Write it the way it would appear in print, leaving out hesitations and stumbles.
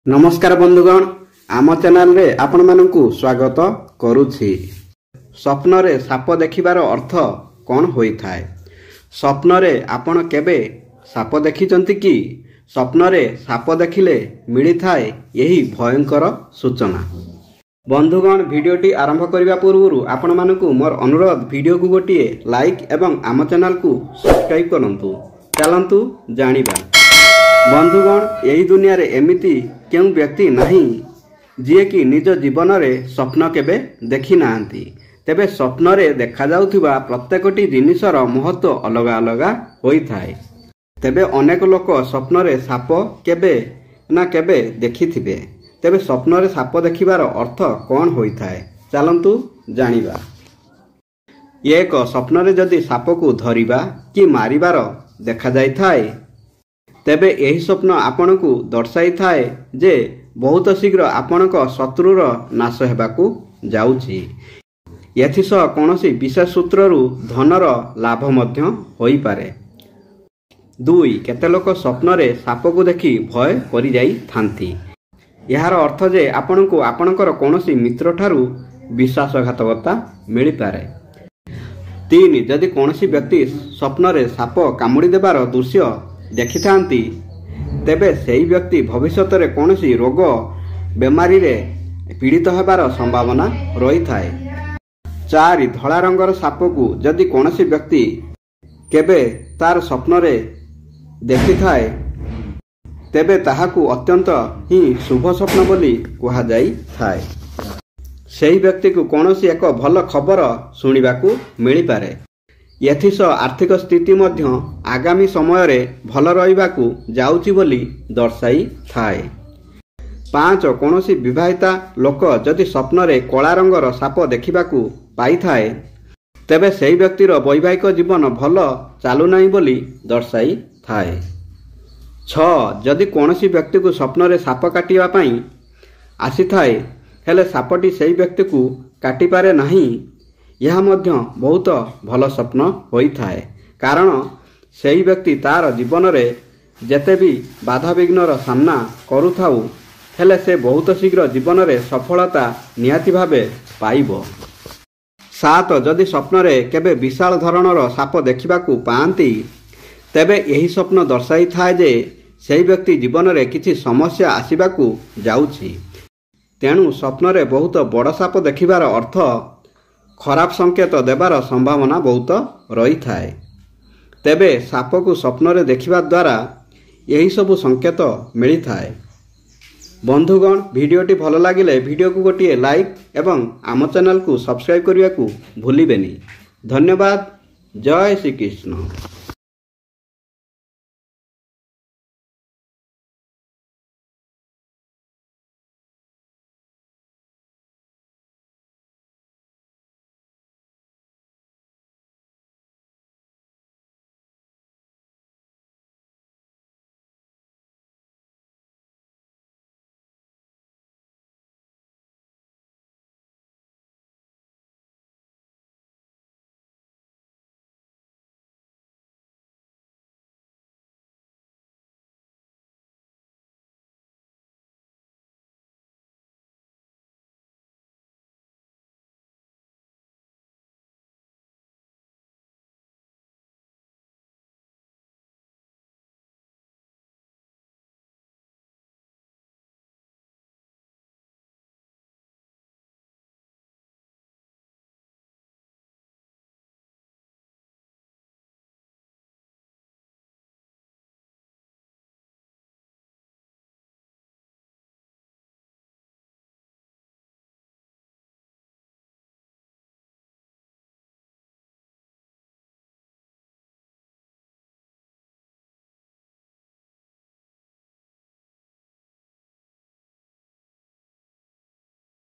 नमस्कार बंधुगण आम चैनल रे आपण मानकु स्वागत करुछि। स्वप्न रे साप देखिबार अर्थ कौन होई थाए? स्वप्न रे आपण केबे साप देखिचंती कि? स्वप्न रे साप देखिले मिली थाए यही भयंकर सूचना। बंधुगण भिडियोटी आरंभ करबा पूर्व आपण मानकु मोर अनुरोध भिडियो को गोटिए लाइक एवं आम चैनल को सब्सक्राइब करंतु। चलंतु जानिबा। बंधुगण यही दुनिया रे एमिति केउ व्यक्ति नहीं जिए कि निज जीवन रे स्वप्न केबे देखि नांती। तेबे स्वप्न रे देखा जाउथिबा प्रत्येकटी जिनिसर महत्व अलग अलग होई थाए। तेबे अनेक लोक स्वप्न रे साप केबे ना केबे देखिथिबे। तेबे स्वप्न रे साप देखिबार अर्थ कौन होई थाए? चलंतु जानिबा। एक स्वप्न रे जदि साप को धरिबा कि मारिबार देखा जाई थाए तेबे यही स्वप्न आपण को दर्शाई थाए जे बहुत शीघ्र आपणक शत्रुर नाश हेबाकू जाउछि। एथिसह कौनसी विशेष सूत्ररु धनर लाभ मध्य होई पारे। 2 केते लोक स्वप्न रे साप को देखि भय करि जाई थांती। यार अर्थ जे आपण को आपणकर कौनसी मित्र ठारू विश्वासघातकता मिली पारे। 3 जदि कौनसी व्यक्ति स्वप्न रे साप कामुड़ी देबार दृश्य देखि थांती तेबे सेही व्यक्ति भविष्यत रे कौनसी रोग बेमारी रे पीड़ित हेबार संभावना रही थाए। 4 धला रंगर साप को जदि कौनसी व्यक्ति केबे तार स्वप्न रे देखि थाए तेबे ताहाकू अत्यंत ही शुभ स्वप्न बोली कहा जाई थाए। सेही व्यक्ति को कौनसी एक भल खबर सुनिबाकू मिली पारे। एथिसह आर्थिक स्थिति मध्य आगामी समय रे भल रहिबाकू जाउची बोली दर्शाई थाए। 5 कौनसी विवाहिता लोक जदि स्वप्न रे कला रंगर साप देखिबाकू पाई थाए तेबे सेही व्यक्तिर वैवाहिक जीवन भल चालू नाही बोली दर्शाई थाए। 6 जदि कौनसी व्यक्ति को स्वप्न रे साप काटिबा पई आसी थाए हेले सापटी सेही व्यक्ति को काटी पारे नाही यह मध्य बहुत भल स्वप्न होई थाए। कारण सेही व्यक्ति तार जीवन रे जेते भी बाधा विघ्नर सामना करुथाउ हेले से बहुत शीघ्र जीवन रे सफलता निहाती भावे पाइबो। 7 जदि स्वप्न रे केबे विशाल धरणर साप देखिबाकू पाआंती तेबे यही स्वप्न दर्शाई थाए जे सेही व्यक्ति जीवन रे किछि समस्या आसीबाकू जाउछि। तेणु स्वप्न रे बहुत बड़ साप देखिबार अर्थ खराब संकेत देवार संभावना बहुत रही थाए। तेबे साप को स्वप्न रे देखिबा द्वारा यही सबु संकेत मिली थाए। बंधुगण भिडियोटी भल लागिले भिडियो को गोटिए लाइक एवं आम चैनल को सब्सक्राइब करने को भूलिबेनी। धन्यवाद। जय श्री कृष्ण।